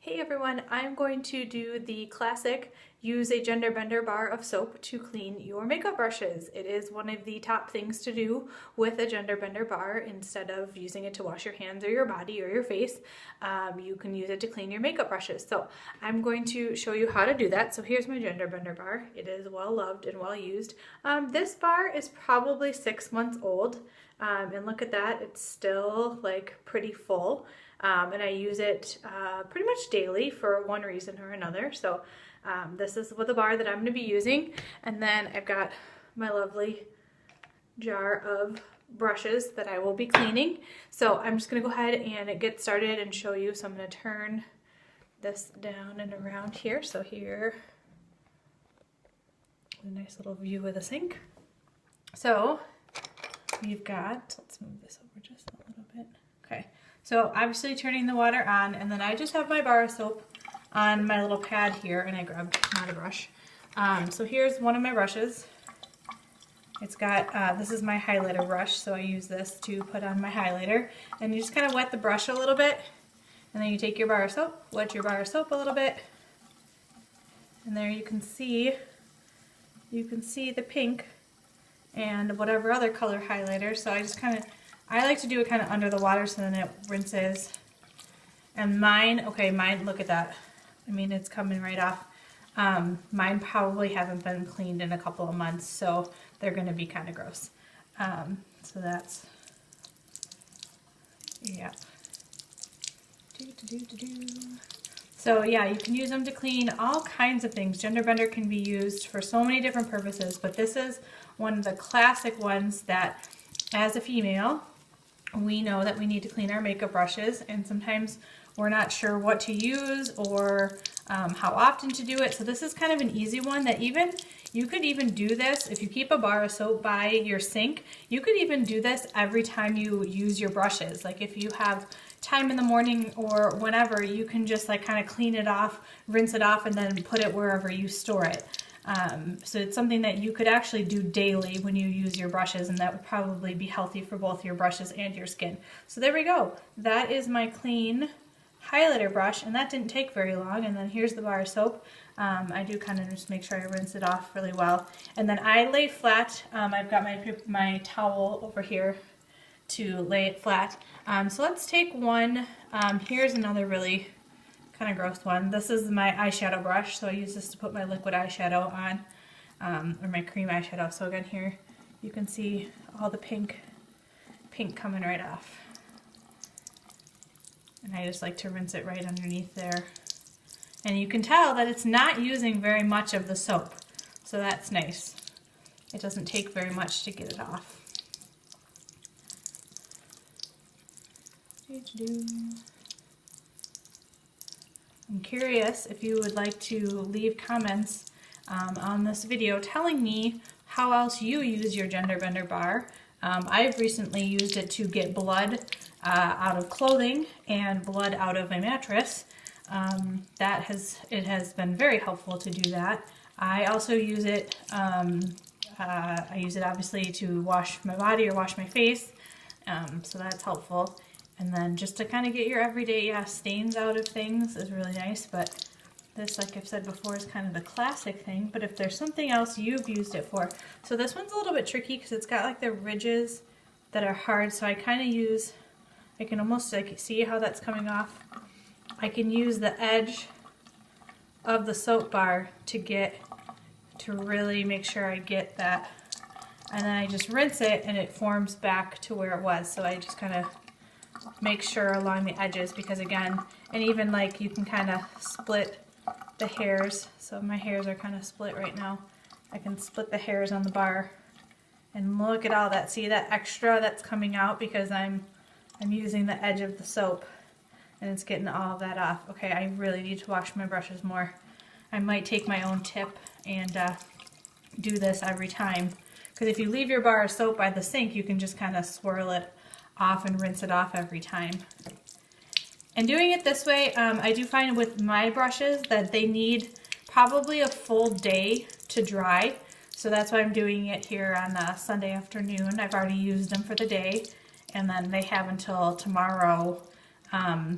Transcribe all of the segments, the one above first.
Hey everyone, I'm going to do the classic use a gender bender bar of soap to clean your makeup brushes. It is one of the top things to do with a gender bender bar instead of using it to wash your hands or your body or your face. You can use it to clean your makeup brushes. So I'm going to show you how to do that. So here's my gender bender bar. It is well loved and well used. This bar is probably 6 months old. And look at that, it's still like pretty full. And I use it pretty much daily for one reason or another. So this is the bar that I'm going to be using. And then I've got my lovely jar of brushes that I will be cleaning. So I'm just going to go ahead and get started and show you. So I'm going to turn this down and around here. So here, a nice little view of the sink. So we've got, let's move this over just a little bit. Okay. So obviously turning the water on, and then I just have my bar of soap on my little pad here, and I grabbed not a brush. So here's one of my brushes. It's got, this is my highlighter brush, so I use this to put on my highlighter. And you just kind of wet the brush a little bit, and then you take your bar of soap, wet your bar of soap a little bit, and there you can see the pink and whatever other color highlighter. So I just kind of, I like to do it kind of under the water so then it rinses. And mine, okay, mine, look at that. I mean, it's coming right off. Mine probably haven't been cleaned in a couple of months, so they're going to be kind of gross. So that's, yeah. So yeah, you can use them to clean all kinds of things. Gender bender can be used for so many different purposes, but this is one of the classic ones that, as a female, we know that we need to clean our makeup brushes, and sometimes we're not sure what to use or how often to do it. So this is kind of an easy one that even you could even do this if you keep a bar of soap by your sink. You could even do this every time you use your brushes. Like if you have time in the morning or whenever, you can just like kind of clean it off, rinse it off, and then put it wherever you store it. So it's something that you could actually do daily when you use your brushes, and that would probably be healthy for both your brushes and your skin. So there we go. That is my clean highlighter brush, and that didn't take very long. And then here's the bar of soap. I do kind of just make sure I rinse it off really well. And then I lay flat. I've got my towel over here to lay it flat. So let's take one. Here's another really kind of gross one. This is my eyeshadow brush, so I use this to put my liquid eyeshadow on, or my cream eyeshadow. So again, here you can see all the pink coming right off. And I just like to rinse it right underneath there. And you can tell that it's not using very much of the soap, so that's nice. It doesn't take very much to get it off. I'm curious if you would like to leave comments on this video telling me how else you use your gender bender bar. I've recently used it to get blood out of clothing and blood out of a mattress. It has been very helpful to do that. I also use it, I use it obviously to wash my body or wash my face, so that's helpful. And then just to kind of get your everyday stains out of things is really nice. But this, like I've said before, is kind of the classic thing. But if there's something else you've used it for. So this one's a little bit tricky because it's got like the ridges that are hard. So I kind of use, I can almost like see how that's coming off. I can use the edge of the soap bar to really make sure I get that. And then I just rinse it and it forms back to where it was. So I just kind of make sure along the edges, because again, and even like you can kind of split the hairs. So my hairs are kind of split right now. I can split the hairs on the bar, and look at all that. See that extra that's coming out because I'm using the edge of the soap, and it's getting all of that off. Okay, I really need to wash my brushes more. I might take my own tip and do this every time, because if you leave your bar of soap by the sink, you can just kind of swirl it off and rinse it off every time. And doing it this way, I do find with my brushes that they need probably a full day to dry. So that's why I'm doing it here on a Sunday afternoon. I've already used them for the day, and then they have until tomorrow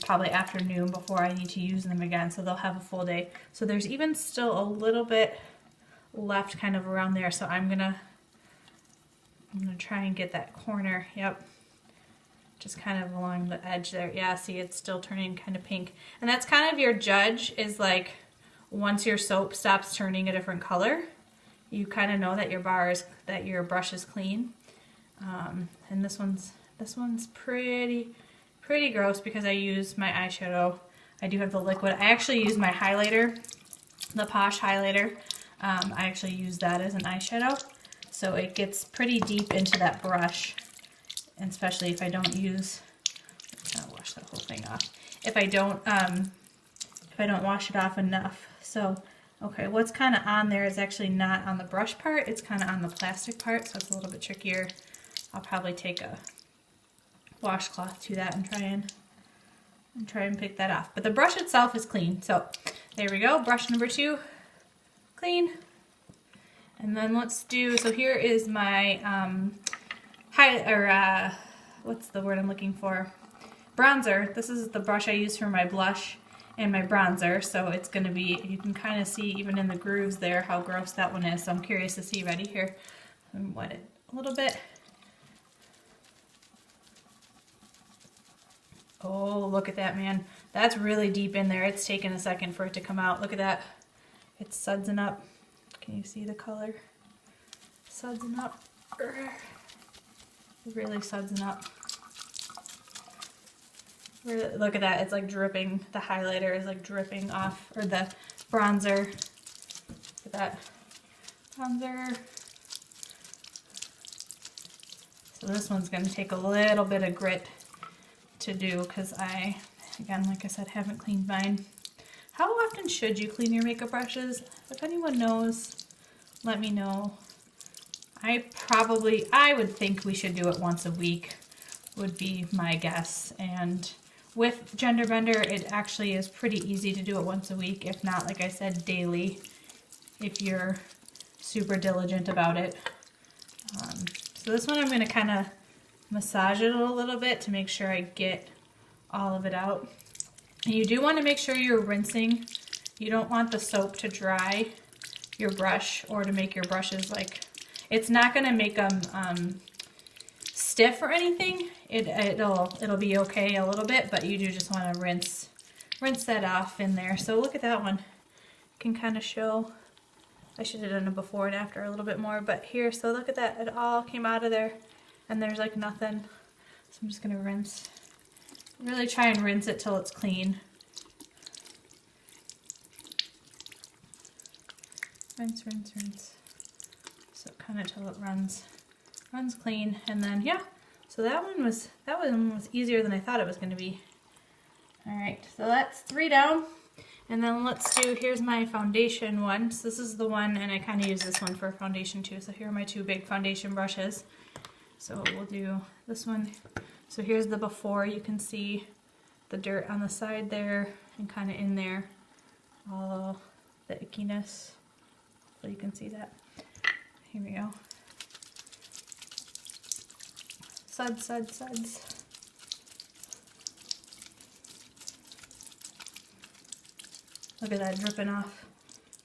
probably afternoon before I need to use them again, so they'll have a full day. So there's even still a little bit left kind of around there, so I'm gonna try and get that corner. Yep, just kind of along the edge there. Yeah, see, it's still turning kind of pink. And that's kind of your judge, is like once your soap stops turning a different color, you kind of know that your brush is clean. And this one's pretty gross because I use my eyeshadow. I do have the liquid. I actually use my highlighter, the Posh highlighter. I actually use that as an eyeshadow, so it gets pretty deep into that brush, and especially if I don't use. I'll wash that whole thing off. If I don't wash it off enough. So, okay, what's kind of on there is actually not on the brush part. It's kind of on the plastic part, so it's a little bit trickier. I'll probably take a washcloth to that and try and pick that off. But the brush itself is clean. So there we go. Brush number 2, clean. And then let's do. So here is my what's the word I'm looking for? Bronzer. This is the brush I use for my blush and my bronzer. So it's going to be. You can kind of see even in the grooves there how gross that one is. So I'm curious to see. Ready here? And wet it a little bit. Oh, look at that, man. That's really deep in there. It's taken a second for it to come out. Look at that. It's sudsing up. Can you see the color? Sudsing up. Really sudsing up. Really, look at that. It's like dripping. The highlighter is like dripping off, or the bronzer. Look at that. Bronzer. So this one's going to take a little bit of grit to do because again, like I said, haven't cleaned mine. How often should you clean your makeup brushes? If anyone knows, let me know. I would think we should do it once a week, would be my guess. And with Gender Bender, it actually is pretty easy to do it once a week, if not, like I said, daily, if you're super diligent about it. So this one I'm going to kind of massage it a little bit to make sure I get all of it out. And you do want to make sure you're rinsing. You don't want the soap to dry your brush or to make your brushes like, it's not going to make them stiff or anything. It'll be okay a little bit, but you do just want to rinse that off in there. So look at that one. Can kind of show. I should have done it before and after a little bit more, but here, so look at that. It all came out of there. And there's like nothing. So I'm just going to rinse. Really try and rinse it till it's clean. Rinse, rinse, rinse. So kind of till it runs clean. And then, yeah. So that one was easier than I thought it was going to be. All right. So that's 3 down. And then let's do, here's my foundation one. So this is the one, and I kind of use this one for foundation too. So here are my 2 big foundation brushes. So we'll do this one. So here's the before. You can see the dirt on the side there and kind of in there. All the ickiness. So you can see that. Here we go. Suds, suds, suds. Look at that dripping off.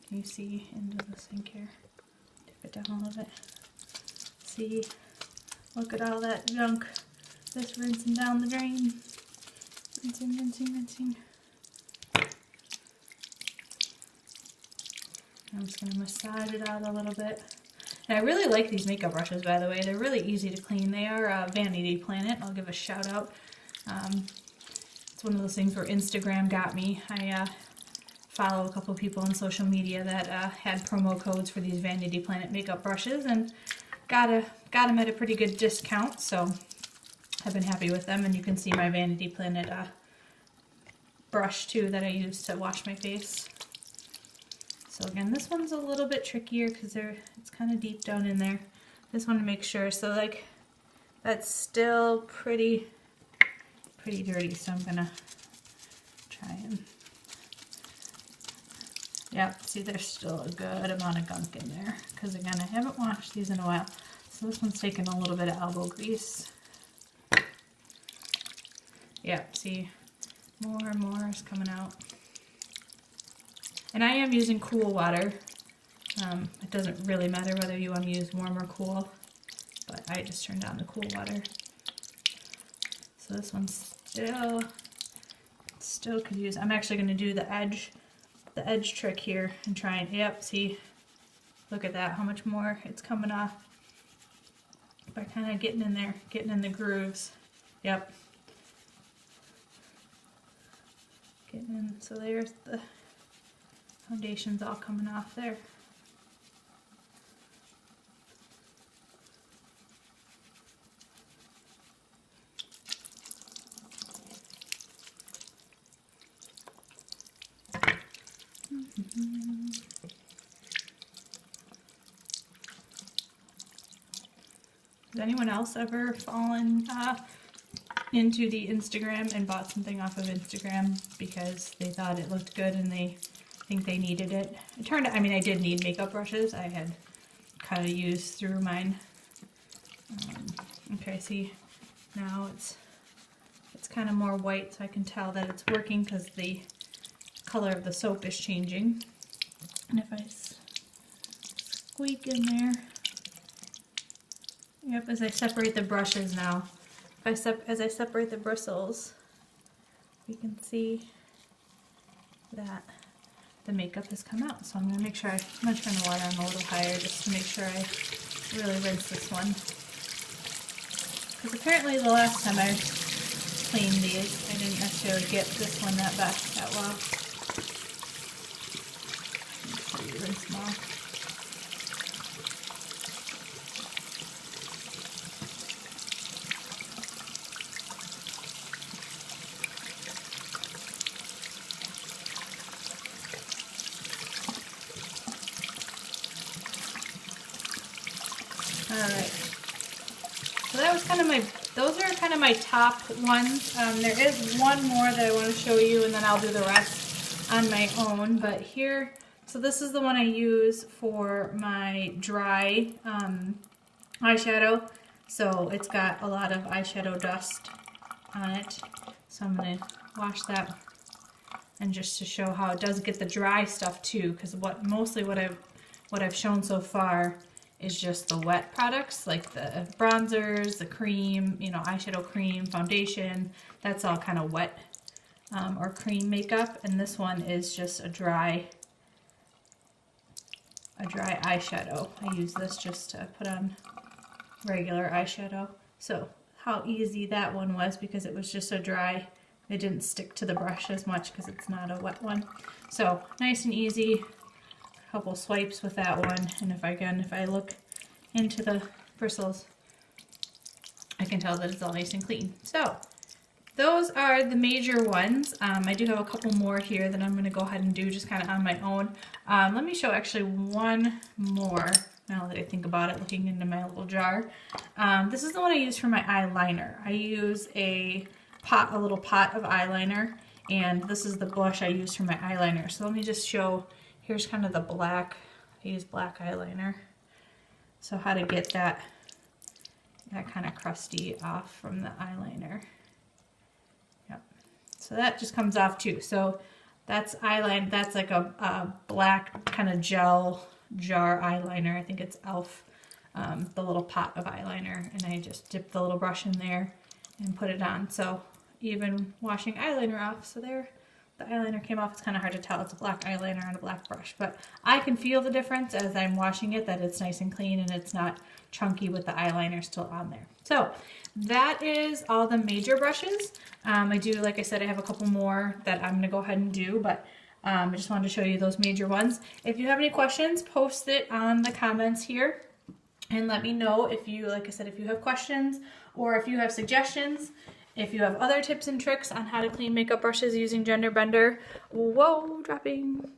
Can you see into the sink here? Dip it down a little bit. See? Look at all that junk just rinsing down the drain. Rinsing, rinsing, rinsing. I'm just going to massage it out a little bit. And I really like these makeup brushes, by the way. They're really easy to clean. They are Vanity Planet. I'll give a shout out. It's one of those things where Instagram got me. I follow a couple people on social media that had promo codes for these Vanity Planet makeup brushes and got them at a pretty good discount, so I've been happy with them. And you can see my Vanity Planet brush too that I use to wash my face. So again, this one's a little bit trickier because it's kind of deep down in there. Just want to make sure. So like that's still pretty dirty, so I'm gonna try and, yep, see there's still a good amount of gunk in there because again I haven't washed these in a while. So this one's taking a little bit of elbow grease. Yeah, see, More and more is coming out. And I am using cool water. It doesn't really matter whether you want to use warm or cool, but I just turned on the cool water. So this one's still could use. I'm actually going to do the edge trick here and try and, yep, see, look at that, how much more it's coming off by kind of getting in there, getting in the grooves. Yep. Getting in, so there's the foundation's all coming off there. Has anyone else ever fallen into the Instagram and bought something off of Instagram because they thought it looked good and they think they needed it? It turned out, I mean, I did need makeup brushes. I had kind of used through mine. Okay, see, now it's kind of more white, so I can tell that it's working because the color of the soap is changing. And if I squeak in there, yep, as I separate the brushes now, as I separate the bristles, you can see that the makeup has come out. So I'm going to make sure I'm going to turn the water on a little higher just to make sure I really rinse this one. Because apparently the last time I cleaned these, I didn't necessarily get this one that well. Really small. Alright, so that was kind of those are kind of my top ones. There is one more that I want to show you and then I'll do the rest on my own, but here, so this is the one I use for my dry eyeshadow. So it's got a lot of eyeshadow dust on it, so I'm going to wash that, and just to show how it does get the dry stuff too, because mostly what I've shown so far is just the wet products, like the bronzers, the cream, you know, eyeshadow cream, foundation. That's all kind of wet or cream makeup, and this one is just a dry eyeshadow. I use this just to put on regular eyeshadow. So how easy that one was, because it was just so dry. It didn't stick to the brush as much because it's not a wet one. So nice and easy. Couple swipes with that one, and if I look into the bristles, I can tell that it's all nice and clean. So those are the major ones. I do have a couple more here that I'm going to go ahead and do just kind of on my own. Let me show actually one more now that I think about it, looking into my little jar. This is the one I use for my eyeliner. I use a little pot of eyeliner, and this is the blush I use for my eyeliner. So let me just show. Here's kind of the black, I use black eyeliner. So how to get that kind of crusty off from the eyeliner. Yep. So that just comes off too. So that's eyeliner, that's like a black kind of gel jar eyeliner. I think it's e.l.f. The little pot of eyeliner, and I just dip the little brush in there and put it on. So even washing eyeliner off, so there, the eyeliner came off. It's kind of hard to tell. It's a black eyeliner on a black brush, but I can feel the difference as I'm washing it, that it's nice and clean and it's not chunky with the eyeliner still on there. So that is all the major brushes. I do, like I said, I have a couple more that I'm going to go ahead and do, but I just wanted to show you those major ones. If you have any questions, post it on the comments here and let me know if you, like I said, if you have questions or if you have suggestions. If you have other tips and tricks on how to clean makeup brushes using Gender Bender, whoa, dropping.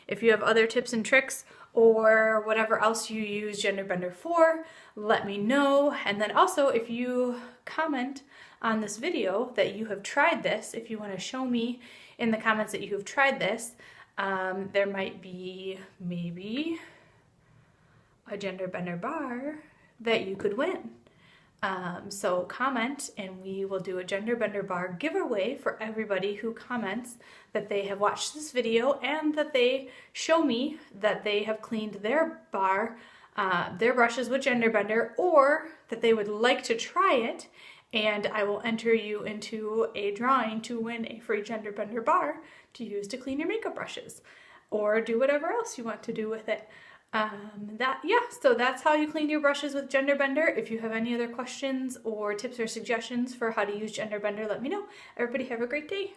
If you have other tips and tricks or whatever else you use Gender Bender for, let me know. And then also, if you comment on this video that you have tried this, if you want to show me in the comments that you have tried this, there might be maybe a Gender Bender bar that you could win. So comment and we will do a Gender Bender bar giveaway for everybody who comments that they have watched this video and that they show me that they have cleaned their bar, their brushes with Gender Bender, or that they would like to try it, and I will enter you into a drawing to win a free Gender Bender bar to use to clean your makeup brushes or do whatever else you want to do with it. So that's how you clean your brushes with Gender Bender. If you have any other questions or tips or suggestions for how to use Gender Bender, let me know. Everybody have a great day.